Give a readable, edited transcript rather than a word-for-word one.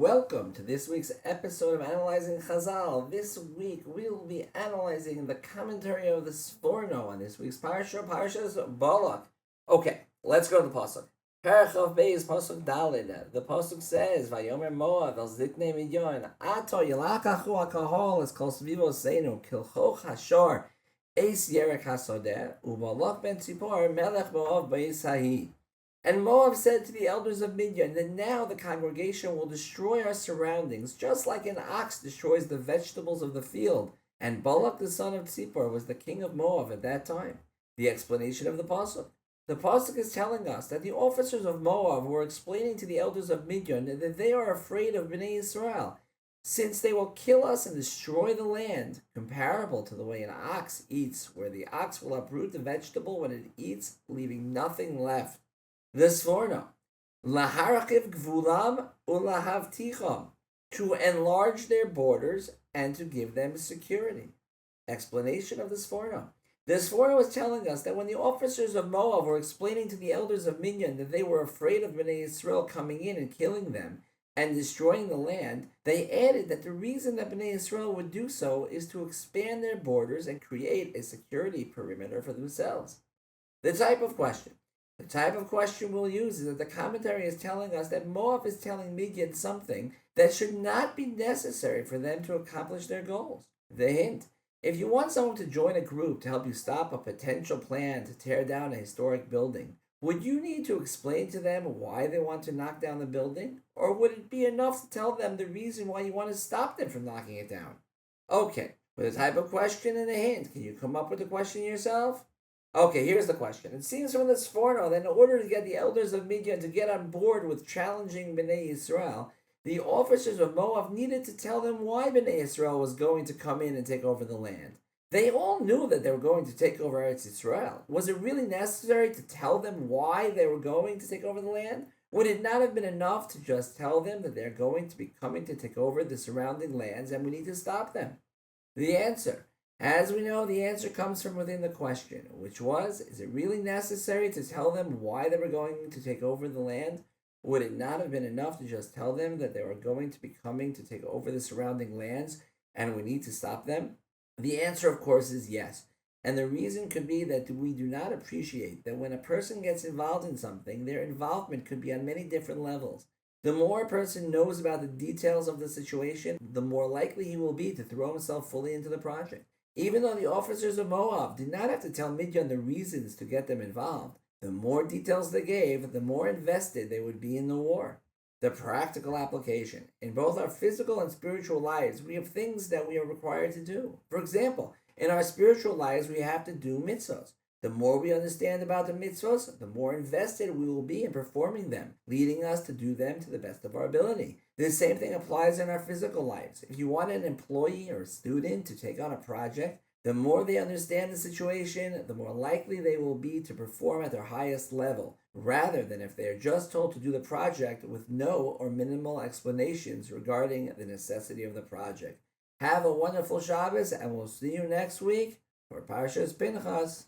Welcome to this week's episode of Analyzing Chazal. This week we will be analyzing the commentary of the Sforno on this week's Parshas Balak. Okay, let's go to the pasuk. Parachav Beis pasuk Daled. The pasuk says, "Vayomer Moav el Ziknei Midyon Ato Yilakachu Hakahol Es Kol Svivo Seinu Kilchoch Hashor Eis Yerek Hasodeh Ubalak Ben Tzipor Melech Moav Beis Hahi." And Moab said to the elders of Midian that now the congregation will destroy our surroundings, just like an ox destroys the vegetables of the field. And Balak the son of Tzipor was the king of Moab at that time. The explanation of the pasuk. The pasuk is telling us that the officers of Moab were explaining to the elders of Midian that they are afraid of Bnei Israel, since they will kill us and destroy the land, comparable to the way an ox eats, where the ox will uproot the vegetable when it eats, leaving nothing left. The Sforno, laharakiv gvulam ulahavticham, to enlarge their borders and to give them security. Explanation of the Sforno. The Sforno is telling us that when the officers of Moab were explaining to the elders of Midian that they were afraid of Bnei Israel coming in and killing them and destroying the land, they added that the reason that Bnei Israel would do so is to expand their borders and create a security perimeter for themselves. The type of question we'll use is that the commentary is telling us that Moab is telling Midian something that should not be necessary for them to accomplish their goals. The hint: if you want someone to join a group to help you stop a potential plan to tear down a historic building, would you need to explain to them why they want to knock down the building? Or would it be enough to tell them the reason why you want to stop them from knocking it down? Okay, with a type of question and a hint, can you come up with the question yourself? Okay, here's the question. It seems from this Sforno that in order to get the elders of Midian to get on board with challenging Bnei Israel, the officers of Moab needed to tell them why Bnei Israel was going to come in and take over the land. They all knew that they were going to take over Eretz Israel. Was it really necessary to tell them why they were going to take over the land? Would it not have been enough to just tell them that they're going to be coming to take over the surrounding lands and we need to stop them? The answer. As we know, the answer comes from within the question, which was, is it really necessary to tell them why they were going to take over the land? Would it not have been enough to just tell them that they were going to be coming to take over the surrounding lands and we need to stop them? The answer, of course, is yes. And the reason could be that we do not appreciate that when a person gets involved in something, their involvement could be on many different levels. The more a person knows about the details of the situation, the more likely he will be to throw himself fully into the project. Even though the officers of Moab did not have to tell Midian the reasons to get them involved, the more details they gave, the more invested they would be in the war. The practical application. In both our physical and spiritual lives, we have things that we are required to do. For example, in our spiritual lives, we have to do mitzvahs. The more we understand about the mitzvahs, the more invested we will be in performing them, leading us to do them to the best of our ability. The same thing applies in our physical lives. If you want an employee or a student to take on a project, the more they understand the situation, the more likely they will be to perform at their highest level, rather than if they are just told to do the project with no or minimal explanations regarding the necessity of the project. Have a wonderful Shabbos, and we'll see you next week for Parshas Pinchas.